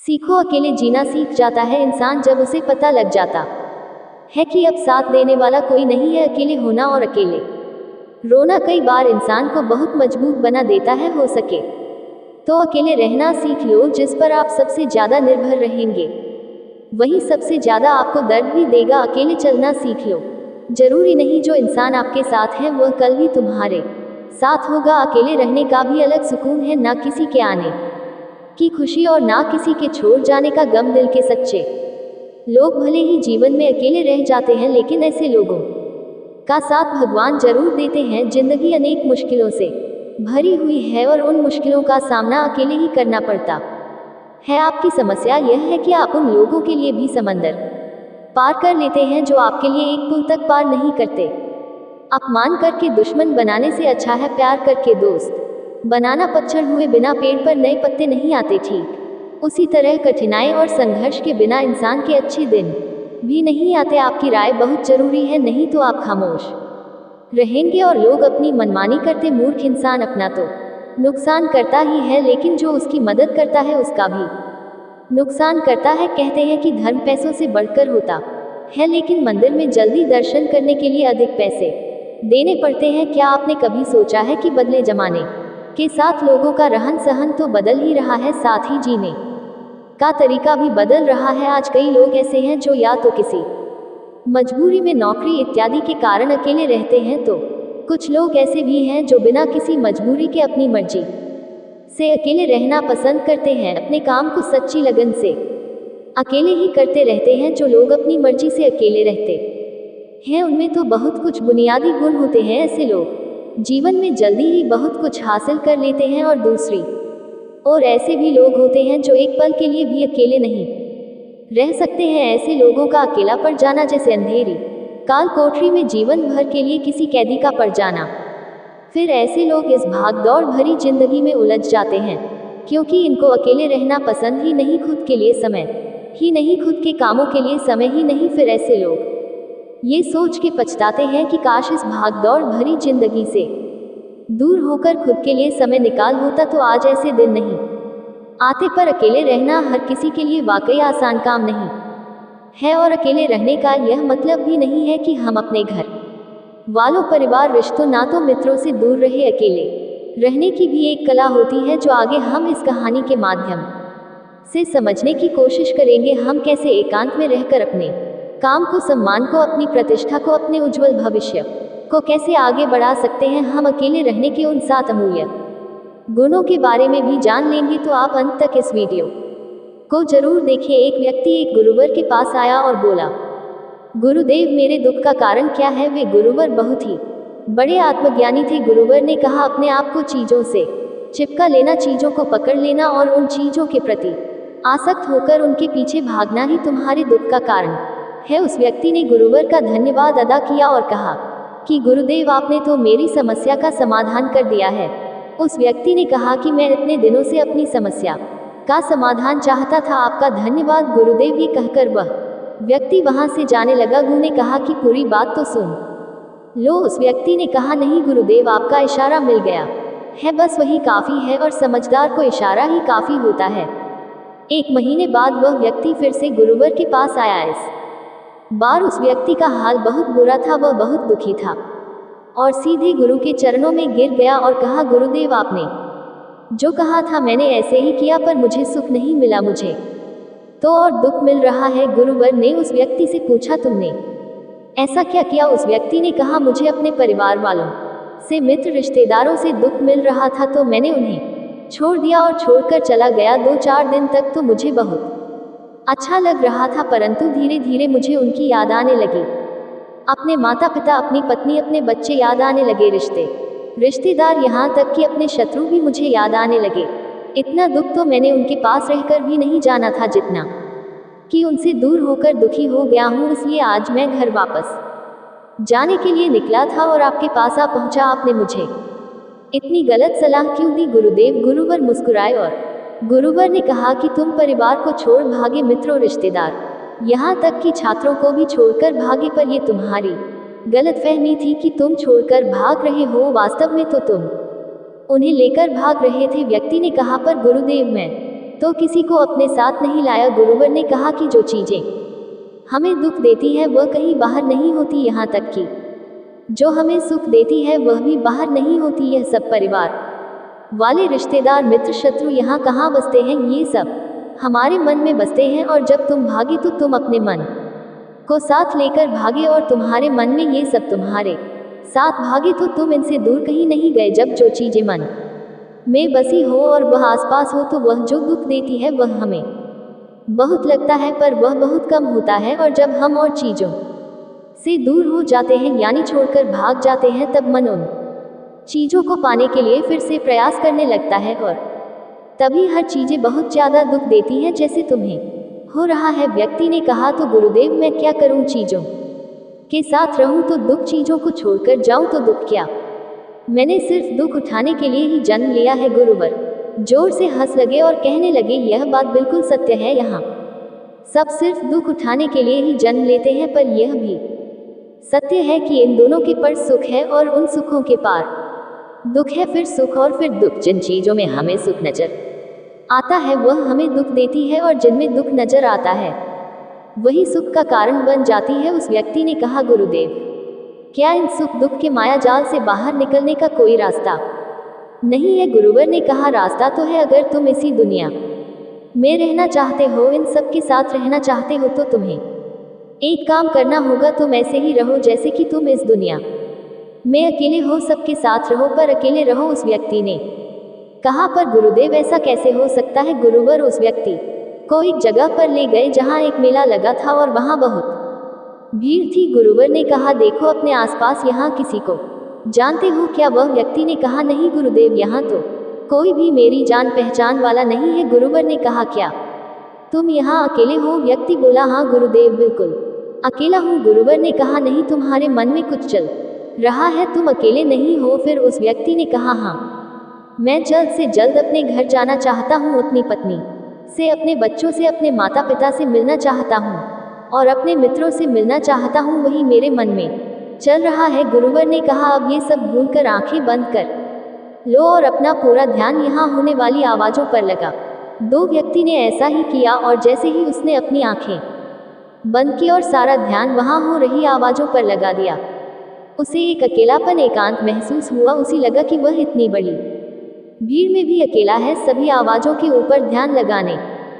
सीखो अकेले जीना सीख जाता है इंसान जब उसे पता लग जाता है कि अब साथ देने वाला कोई नहीं है। अकेले होना और अकेले रोना कई बार इंसान को बहुत मजबूत बना देता है। हो सके तो अकेले रहना सीख लो, जिस पर आप सबसे ज्यादा निर्भर रहेंगे वही सबसे ज्यादा आपको दर्द भी देगा। अकेले चलना सीख लो। जरूरी नहीं जो इंसान आपके साथ है वह कल भी तुम्हारे साथ होगा। अकेले रहने का भी अलग सुकून है, ना किसी के आने की खुशी और ना किसी के छोड़ जाने का गम। दिल के सच्चे लोग भले ही जीवन में अकेले रह जाते हैं, लेकिन ऐसे लोगों का साथ भगवान जरूर देते हैं। जिंदगी अनेक मुश्किलों से भरी हुई है और उन मुश्किलों का सामना अकेले ही करना पड़ता है। आपकी समस्या यह है कि आप उन लोगों के लिए भी समंदर पार कर लेते हैं जो आपके लिए एक पुल तक पार नहीं करते। अपमान करके दुश्मन बनाने से अच्छा है प्यार करके दोस्त बनाना। पतझड़ हुए बिना पेड़ पर नए पत्ते नहीं आते, ठीक उसी तरह कठिनाई और संघर्ष के बिना इंसान के अच्छे दिन भी नहीं आते। आपकी राय बहुत जरूरी है, नहीं तो आप खामोश रहेंगे और लोग अपनी मनमानी करते। मूर्ख इंसान अपना तो नुकसान करता ही है, लेकिन जो उसकी मदद करता है उसका भी नुकसान करता है। कहते हैं कि धर्म पैसों से बढ़कर होता है, लेकिन मंदिर में जल्दी दर्शन करने के लिए अधिक पैसे देने पड़ते हैं। क्या आपने कभी सोचा है कि बदले जमाने के साथ लोगों का रहन सहन तो बदल ही रहा है, साथ ही जीने का तरीका भी बदल रहा है। आज कई लोग ऐसे हैं जो या तो किसी मजबूरी में, नौकरी इत्यादि के कारण अकेले रहते हैं, तो कुछ लोग ऐसे भी हैं जो बिना किसी मजबूरी के अपनी मर्जी से अकेले रहना पसंद करते हैं। अपने काम को सच्ची लगन से अकेले ही करते रहते हैं। जो लोग अपनी मर्जी से अकेले रहते हैं उनमें तो बहुत कुछ बुनियादी गुण होते हैं। ऐसे लोग जीवन में जल्दी ही बहुत कुछ हासिल कर लेते हैं। और दूसरी और ऐसे भी लोग होते हैं जो एक पल के लिए भी अकेले नहीं रह सकते हैं। ऐसे लोगों का अकेला पड़ जाना जैसे अंधेरी काल कोठरी में जीवन भर के लिए किसी कैदी का पड़ जाना। फिर ऐसे लोग इस भागदौड़ भरी जिंदगी में उलझ जाते हैं, क्योंकि इनको अकेले रहना पसंद ही नहीं, खुद के लिए समय ही नहीं, खुद के कामों के लिए समय ही नहीं। फिर ऐसे लोग ये सोच के पछताते हैं कि काश इस भागदौड़ भरी जिंदगी से दूर होकर खुद के लिए समय निकाल होता तो आज ऐसे दिन नहीं आते। पर अकेले रहना हर किसी के लिए वाकई आसान काम नहीं है, और अकेले रहने का यह मतलब भी नहीं है कि हम अपने घर वालों, परिवार, रिश्तों, नातों, मित्रों से दूर रहे। अकेले रहने की भी एक कला होती है जो आगे हम इस कहानी के माध्यम से समझने की कोशिश करेंगे। हम कैसे एकांत में रहकर अपने काम को, सम्मान को, अपनी प्रतिष्ठा को, अपने उज्जवल भविष्य को कैसे आगे बढ़ा सकते हैं। हम अकेले रहने के उन 7 अमूल्य गुणों के बारे में भी जान लेंगे, तो आप अंत तक इस वीडियो को जरूर देखें। एक व्यक्ति एक गुरुवर के पास आया और बोला, गुरुदेव, मेरे दुख का कारण क्या है। वे गुरुवर बहुत ही बड़े आत्मज्ञानी थे। गुरुवर ने कहा, अपने आप को चीजों से चिपका लेना, चीजों को पकड़ लेना और उन चीजों के प्रति आसक्त होकर उनके पीछे भागना ही तुम्हारे दुख का कारण है। उस व्यक्ति ने गुरुवर का धन्यवाद अदा किया और कहा कि गुरुदेव, आपने तो मेरी समस्या का समाधान कर दिया है। उस व्यक्ति ने कहा कि मैं इतने दिनों से अपनी समस्या का समाधान चाहता था, आपका धन्यवाद गुरुदेव। ये कहकर वह व्यक्ति वहां से जाने लगा। गुरु ने कहा कि पूरी बात तो सुन लो। उस व्यक्ति ने कहा, नहीं गुरुदेव, आपका इशारा मिल गया है, बस वही काफी है, और समझदार को इशारा ही काफी होता है। 1 महीने बाद वह व्यक्ति फिर से गुरुवर के पास आया। इस बार उस व्यक्ति का हाल बहुत बुरा था, वह बहुत दुखी था और सीधे गुरु के चरणों में गिर गया और कहा, गुरुदेव, आपने जो कहा था मैंने ऐसे ही किया, पर मुझे सुख नहीं मिला, मुझे तो और दुख मिल रहा है। गुरुवर ने उस व्यक्ति से पूछा, तुमने ऐसा क्या किया। उस व्यक्ति ने कहा, मुझे अपने परिवार वालों से, मित्र, रिश्तेदारों से दुख मिल रहा था, तो मैंने उन्हें छोड़ दिया और छोड़कर चला गया। 2-4 दिन तक तो मुझे बहुत अच्छा लग रहा था, परंतु धीरे धीरे मुझे उनकी याद आने लगी। अपने माता पिता, अपनी पत्नी, अपने बच्चे याद आने लगे, रिश्तेदार, यहाँ तक कि अपने शत्रु भी मुझे याद आने लगे। इतना दुख तो मैंने उनके पास रहकर भी नहीं जाना था, जितना कि उनसे दूर होकर दुखी हो गया हूँ। इसलिए आज मैं घर वापस जाने के लिए निकला था और आपके पास आ पहुंचा। आपने मुझे इतनी गलत सलाह क्यों दी गुरुदेव। गुरुवर मुस्कुराए और गुरुवर ने कहा कि तुम परिवार को छोड़ भागे, मित्रों, रिश्तेदार, यहाँ तक कि छात्रों को भी छोड़कर भागे, पर यह तुम्हारी गलतफहमी थी कि तुम छोड़कर भाग रहे हो। वास्तव में तो तुम उन्हें लेकर भाग रहे थे। व्यक्ति ने कहा, पर गुरुदेव, मैं तो किसी को अपने साथ नहीं लाया। गुरुवर ने कहा कि जो चीजें हमें दुख देती है वह कहीं बाहर नहीं होती, यहाँ तक कि जो हमें सुख देती है वह भी बाहर नहीं होती। यह सब परिवार वाले, रिश्तेदार, मित्र, शत्रु यहाँ कहाँ बसते हैं? ये सब हमारे मन में बसते हैं। और जब तुम भागे तो तुम अपने मन को साथ लेकर भागे, और तुम्हारे मन में ये सब तुम्हारे साथ भागे तो तुम इनसे दूर कहीं नहीं गए। जब जो चीजें मन में बसी हो और वह आसपास हो तो वह जो दुख देती है वह हमें बहुत लगता है, पर वह बहुत कम होता है। और जब हम और चीजों से दूर हो जाते हैं यानी छोड़कर भाग जाते हैं, तब मन उन चीजों को पाने के लिए फिर से प्रयास करने लगता है, और तभी हर चीजें बहुत ज्यादा दुख देती हैं जैसे तुम्हें हो रहा है। व्यक्ति ने कहा, तो गुरुदेव मैं क्या करूं? चीजों के साथ रहूं तो दुख, चीजों को छोड़कर जाऊं तो दुख क्या? मैंने सिर्फ दुख उठाने के लिए ही जन्म लिया है। गुरुवर जोर से हंस लगे और कहने लगे, यह बात बिल्कुल सत्य है। यहाँ सब सिर्फ दुख उठाने के लिए ही जन्म लेते हैं, पर यह भी सत्य है कि इन दोनों के पर सुख है और उन सुखों के पार दुख है, फिर सुख और फिर दुख। जिन चीजों में हमें सुख नजर आता है वह हमें दुख देती है, और जिनमें दुख नजर आता है वही सुख का कारण बन जाती है। उस व्यक्ति ने कहा, गुरुदेव क्या इन सुख दुख के माया जाल से बाहर निकलने का कोई रास्ता नहीं है? गुरुवर ने कहा, रास्ता तो है। अगर तुम इसी दुनिया में रहना चाहते हो, इन सब के साथ रहना चाहते हो, तो तुम्हें एक काम करना होगा। तुम ऐसे ही रहो जैसे कि तुम इस दुनिया में अकेले हो, सबके साथ रहो पर अकेले रहो। उस व्यक्ति ने कहा, पर गुरुदेव ऐसा कैसे हो सकता है? गुरुवर उस व्यक्ति को एक जगह पर ले गए जहां एक मेला लगा था और वहां बहुत भीड़ थी। गुरुवर ने कहा, देखो अपने आसपास, यहाँ किसी को जानते हो क्या? वह व्यक्ति ने कहा, नहीं गुरुदेव, यहाँ तो कोई भी मेरी जान पहचान वाला नहीं है। गुरुवर ने कहा, क्या तुम यहाँ अकेले हो? व्यक्ति बोला, हाँ गुरुदेव, बिल्कुल अकेला हूँ। गुरुवर ने कहा, नहीं, तुम्हारे मन में कुछ चल रहा है, तुम अकेले नहीं हो। फिर उस व्यक्ति ने कहा, हाँ, मैं जल्द से जल्द अपने घर जाना चाहता हूँ, अपनी पत्नी से, अपने बच्चों से, अपने माता पिता से मिलना चाहता हूँ और अपने मित्रों से मिलना चाहता हूँ, वही मेरे मन में चल रहा है। गुरुवर ने कहा, अब ये सब भूलकर आंखें बंद कर लो और अपना पूरा ध्यान यहाँ होने वाली आवाज़ों पर लगा। दो व्यक्ति ने ऐसा ही किया, और जैसे ही उसने अपनी आंखें बंद की और सारा ध्यान वहाँ हो रही आवाज़ों पर लगा दिया, उसे एक अकेलापन, एकांत महसूस हुआ। उसे लगा कि वह इतनी बड़ी भीड़ में भी अकेला है। सभी आवाज़ों के ऊपर ध्यान लगाने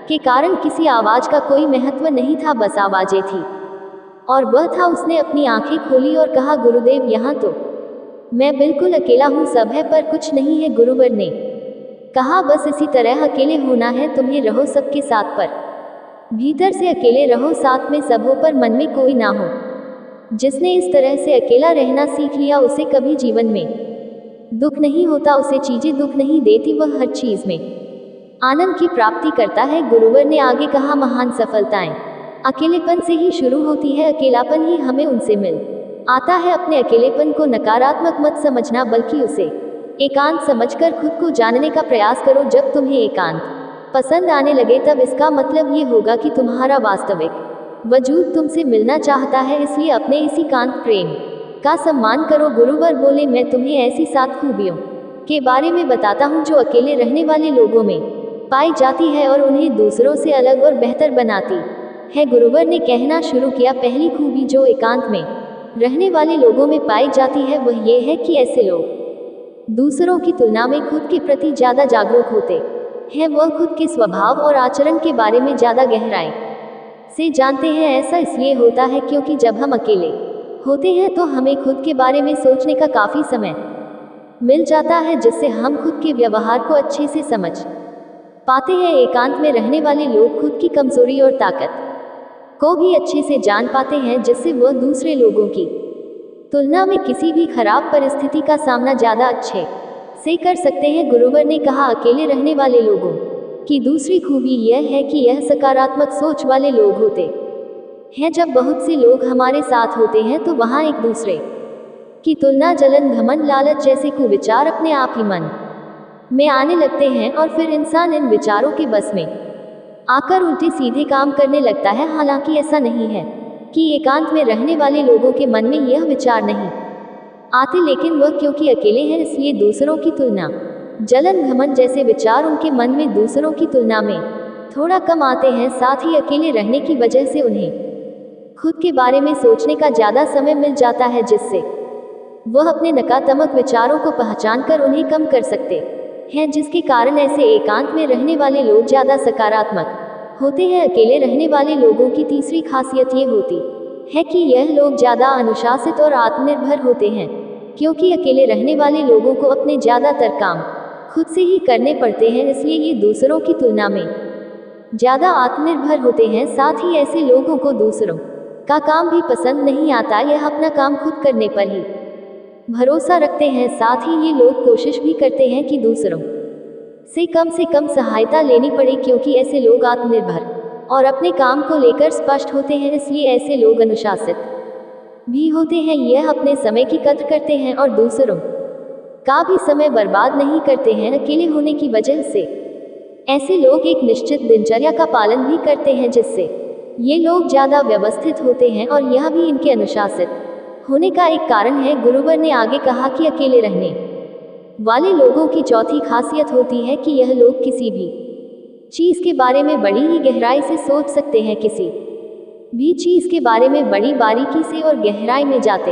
के कारण किसी आवाज़ का कोई महत्व नहीं था, बस आवाज़ें थी और वह था। उसने अपनी आंखें खोली और कहा, गुरुदेव, यहाँ तो मैं बिल्कुल अकेला हूँ, सब है पर कुछ नहीं है। गुरुवर ने कहा, बस इसी तरह अकेले होना है तुम्हें, रहो सबके साथ पर भीतर से अकेले रहो, साथ में सब हो पर मन में कोई ना हो। जिसने इस तरह से अकेला रहना सीख लिया उसे कभी जीवन में दुख नहीं होता, उसे चीजें दुख नहीं देती, वह हर चीज में आनंद की प्राप्ति करता है। गुरुवर ने आगे कहा, महान सफलताएं अकेलेपन से ही शुरू होती है, अकेलापन ही हमें उनसे मिल आता है। अपने अकेलेपन को नकारात्मक मत समझना, बल्कि उसे एकांत समझकर खुद को जानने का प्रयास करो। जब तुम्हें एकांत पसंद आने लगे तब इसका मतलब ये होगा कि तुम्हारा वास्तविक वजूद तुमसे मिलना चाहता है, इसलिए अपने इसी कांत प्रेम का सम्मान करो। गुरुवर बोले, मैं तुम्हें ऐसी 7 खूबियों के बारे में बताता हूँ जो अकेले रहने वाले लोगों में पाई जाती है और उन्हें दूसरों से अलग और बेहतर बनाती है। गुरुवर ने कहना शुरू किया, पहली खूबी जो एकांत में रहने वाले लोगों में पाई जाती है वह ये है कि ऐसे लोग दूसरों की तुलना में खुद के प्रति ज़्यादा जागरूक होते हैं। वह खुद के स्वभाव और आचरण के बारे में ज़्यादा गहराई से जानते हैं। ऐसा इसलिए होता है क्योंकि जब हम अकेले होते हैं तो हमें खुद के बारे में सोचने का काफ़ी समय मिल जाता है, जिससे हम खुद के व्यवहार को अच्छे से समझ पाते हैं। एकांत में रहने वाले लोग खुद की कमजोरी और ताकत को भी अच्छे से जान पाते हैं, जिससे वह दूसरे लोगों की तुलना में किसी भी खराब परिस्थिति का सामना ज़्यादा अच्छे से कर सकते हैं। गुरुवर ने कहा, अकेले रहने वाले लोगों की दूसरी खूबी यह है कि यह सकारात्मक सोच वाले लोग होते हैं। जब बहुत से लोग हमारे साथ होते हैं तो वहाँ एक दूसरे की तुलना, जलन, घमंड, लालच जैसे कुविचार अपने आप ही मन में आने लगते हैं और फिर इंसान इन विचारों के बस में आकर उल्टे सीधे काम करने लगता है। हालांकि ऐसा नहीं है कि एकांत में रहने वाले लोगों के मन में यह विचार नहीं आते, लेकिन वह क्योंकि अकेले हैं इसलिए दूसरों की तुलना, जलन, घमंड जैसे विचार उनके मन में दूसरों की तुलना में थोड़ा कम आते हैं। साथ ही अकेले रहने की वजह से उन्हें खुद के बारे में सोचने का ज़्यादा समय मिल जाता है, जिससे वह अपने नकारात्मक विचारों को पहचानकर उन्हें कम कर सकते हैं, जिसके कारण ऐसे एकांत में रहने वाले लोग ज़्यादा सकारात्मक होते हैं। अकेले रहने वाले लोगों की तीसरी खासियत ये होती है कि यह लोग ज़्यादा अनुशासित और आत्मनिर्भर होते हैं, क्योंकि अकेले रहने वाले लोगों को अपने ज़्यादातर काम खुद से ही करने पड़ते हैं, इसलिए ये दूसरों की तुलना में ज़्यादा आत्मनिर्भर होते हैं। साथ ही ऐसे लोगों को दूसरों का काम भी पसंद नहीं आता, यह अपना काम खुद करने पर ही भरोसा रखते हैं। साथ ही ये लोग कोशिश भी करते हैं कि दूसरों से कम सहायता लेनी पड़े, क्योंकि ऐसे लोग आत्मनिर्भर और अपने काम को लेकर स्पष्ट होते हैं, इसलिए ऐसे लोग अनुशासित भी होते हैं। यह अपने समय की कद्र करते हैं और दूसरों का भी समय बर्बाद नहीं करते हैं। अकेले होने की वजह से ऐसे लोग एक निश्चित दिनचर्या का पालन भी करते हैं, जिससे ये लोग ज़्यादा व्यवस्थित होते हैं और यह भी इनके अनुशासित होने का एक कारण है। गुरुवर ने आगे कहा कि अकेले रहने वाले लोगों की चौथी खासियत होती है कि यह लोग किसी भी चीज़ के बारे में बड़ी ही गहराई से सोच सकते हैं, किसी भी चीज़ के बारे में बड़ी बारीकी से और गहराई में जाते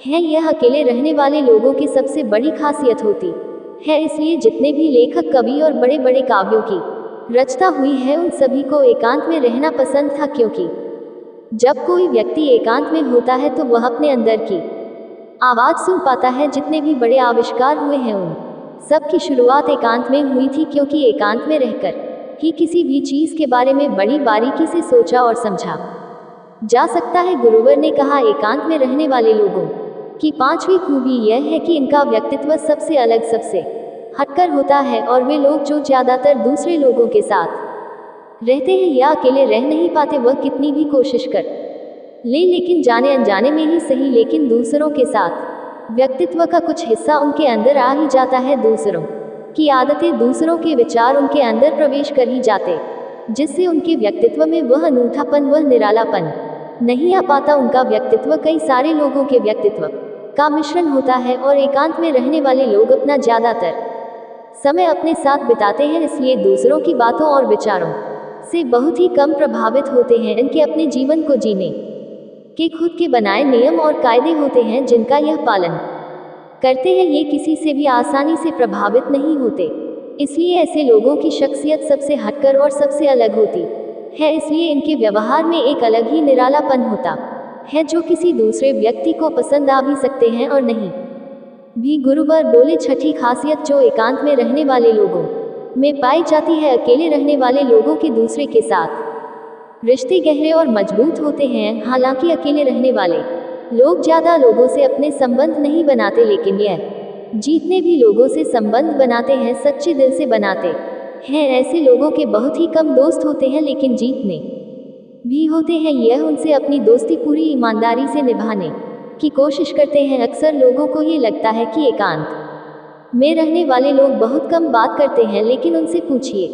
हैं। यह अकेले रहने वाले लोगों की सबसे बड़ी खासियत होती है, इसलिए जितने भी लेखक, कवि और बड़े बड़े काव्यों की रचना हुई है, उन सभी को एकांत में रहना पसंद था, क्योंकि जब कोई व्यक्ति एकांत में होता है तो वह अपने अंदर की आवाज़ सुन पाता है। जितने भी बड़े आविष्कार हुए हैं उन सब की शुरुआत एकांत में हुई थी, क्योंकि एकांत में रहकर ही किसी भी चीज़ के बारे में बड़ी बारीकी से सोचा और समझा जा सकता है। गुरुवर ने कहा, एकांत में रहने वाले लोगों की पांचवी खूबी यह है कि इनका व्यक्तित्व सबसे अलग, सबसे हटकर होता है, और वे लोग जो ज़्यादातर दूसरे लोगों के साथ रहते हैं या अकेले रह नहीं पाते, वह कितनी भी कोशिश कर लेकिन जाने अनजाने में ही सही, लेकिन दूसरों के साथ व्यक्तित्व का कुछ हिस्सा उनके अंदर आ ही जाता है। दूसरों की आदतें, दूसरों के विचार उनके अंदर प्रवेश कर ही जाते, जिससे उनके व्यक्तित्व में वह अनूठापन, वह निरालापन नहीं आ पाता। उनका व्यक्तित्व कई सारे लोगों के व्यक्तित्व का मिश्रण होता है, और एकांत में रहने वाले लोग अपना ज़्यादातर समय अपने साथ बिताते हैं, इसलिए दूसरों की बातों और विचारों से बहुत ही कम प्रभावित होते हैं। इनके अपने जीवन को जीने के खुद के बनाए नियम और कायदे होते हैं, जिनका यह पालन करते हैं। ये किसी से भी आसानी से प्रभावित नहीं होते, इसलिए ऐसे लोगों की शख्सियत सबसे हटकर और सबसे अलग होती है। इसलिए इनके व्यवहार में एक अलग ही निरालापन होता है, जो किसी दूसरे व्यक्ति को पसंद आ भी सकते हैं और नहीं भी। गुरुवर बोले, छठी खासियत जो एकांत में रहने वाले लोगों में पाई जाती है, अकेले रहने वाले लोगों के दूसरे के साथ रिश्ते गहरे और मजबूत होते हैं। हालांकि अकेले रहने वाले लोग ज़्यादा लोगों से अपने संबंध नहीं बनाते, लेकिन यह जितने भी लोगों से संबंध बनाते हैं, सच्चे दिल से बनाते हैं। ऐसे लोगों के बहुत ही कम दोस्त होते हैं, लेकिन जितने भी होते हैं, यह उनसे अपनी दोस्ती पूरी ईमानदारी से निभाने की कोशिश करते हैं। अक्सर लोगों को ये लगता है कि एकांत में रहने वाले लोग बहुत कम बात करते हैं, लेकिन उनसे पूछिए,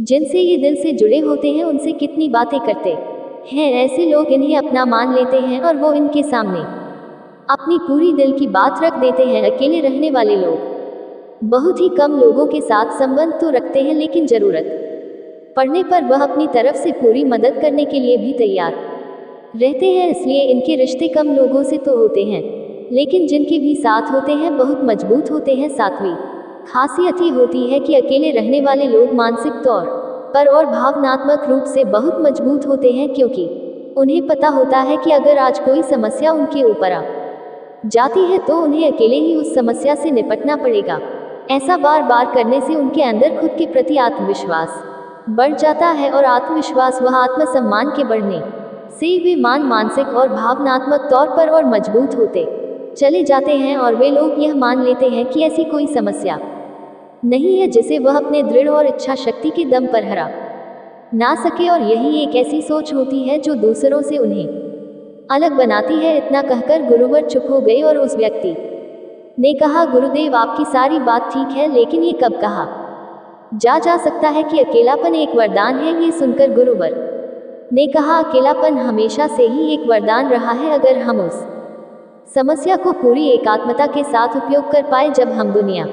जिनसे ये दिल से जुड़े होते हैं, उनसे कितनी बातें करते हैं। ऐसे लोग इन्हें अपना मान लेते हैं और वो इनके सामने अपनी पूरी दिल की बात रख देते हैं। अकेले रहने वाले लोग बहुत ही कम लोगों के साथ संबंध तो रखते हैं, लेकिन ज़रूरत पड़ने पर वह अपनी तरफ से पूरी मदद करने के लिए भी तैयार रहते हैं। इसलिए इनके रिश्ते कम लोगों से तो होते हैं, लेकिन जिनके भी साथ होते हैं बहुत मजबूत होते हैं। सातवीं खासियत ही होती है कि अकेले रहने वाले लोग मानसिक तौर पर और भावनात्मक रूप से बहुत मजबूत होते हैं, क्योंकि उन्हें पता होता है कि अगर आज कोई समस्या उनके ऊपर आ जाती है तो उन्हें अकेले ही उस समस्या से निपटना पड़ेगा। ऐसा बार बार करने से उनके अंदर खुद के प्रति आत्मविश्वास बढ़ जाता है, और आत्मविश्वास वह आत्मसम्मान के बढ़ने से वे मानसिक और भावनात्मक तौर पर और मजबूत होते चले जाते हैं, और वे लोग यह मान लेते हैं कि ऐसी कोई समस्या नहीं है जिसे वह अपने दृढ़ और इच्छा शक्ति के दम पर हरा ना सके। और यही एक ऐसी सोच होती है जो दूसरों से उन्हें अलग बनाती है। इतना कहकर गुरुवर चुप हो गए और उस व्यक्ति ने कहा, गुरुदेव आपकी सारी बात ठीक है, लेकिन ये कब कहा जा सकता है कि अकेलापन एक वरदान है। ये सुनकर गुरुवर ने कहा, अकेलापन हमेशा से ही एक वरदान रहा है, अगर हम उस समस्या को पूरी एकात्मता के साथ उपयोग कर पाए। जब हम दुनिया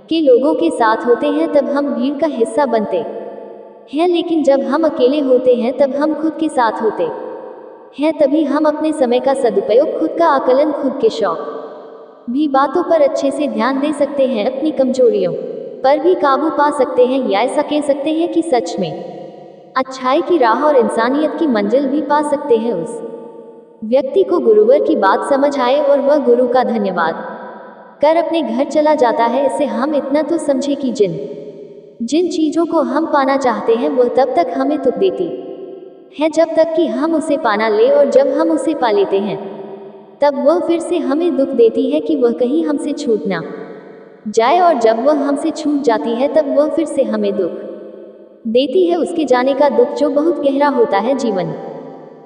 के लोगों के साथ होते हैं तब हम भीड़ का हिस्सा बनते हैं, लेकिन जब हम अकेले होते हैं तब हम खुद के साथ होते हैं। तभी हम अपने समय का सदुपयोग, खुद का आकलन, खुद के शौक भी बातों पर अच्छे से ध्यान दे सकते हैं, अपनी कमजोरियों पर भी काबू पा सकते हैं, या ऐसा कह सकते हैं कि सच में अच्छाई की राह और इंसानियत की मंजिल भी पा सकते हैं। उस व्यक्ति को गुरुवर की बात समझ आए और वह गुरु का धन्यवाद कर अपने घर चला जाता है। इससे हम इतना तो समझे कि जिन जिन चीजों को हम पाना चाहते हैं वह तब तक हमें दुख देती है जब तक कि हम उसे पाना ले, और जब हम उसे पा लेते हैं तब वह फिर से हमें दुख देती है कि वह कहीं हमसे छूट ना जाए, और जब वह हमसे छूट जाती है तब वह फिर से हमें दुख देती है, उसके जाने का दुख जो बहुत गहरा होता है। जीवन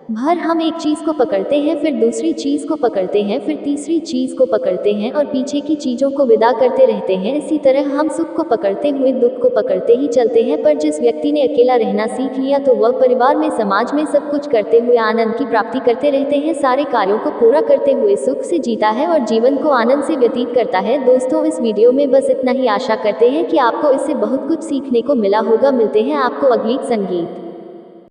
भर हम एक चीज को पकड़ते हैं, फिर दूसरी चीज को पकड़ते हैं, फिर तीसरी चीज को पकड़ते हैं और पीछे की चीजों को विदा करते रहते हैं। इसी तरह हम सुख को पकड़ते हुए दुख को पकड़ते ही चलते हैं। पर जिस व्यक्ति ने अकेला रहना सीख लिया तो वह परिवार में, समाज में सब कुछ करते हुए आनंद की प्राप्ति करते रहते हैं, सारे कार्यों को पूरा करते हुए सुख से जीता है और जीवन को आनंद से व्यतीत करता है। दोस्तों, इस वीडियो में बस इतना ही। आशा करते हैं कि आपको इससे बहुत कुछ सीखने को मिला होगा। मिलते हैं आपको अगली संगीत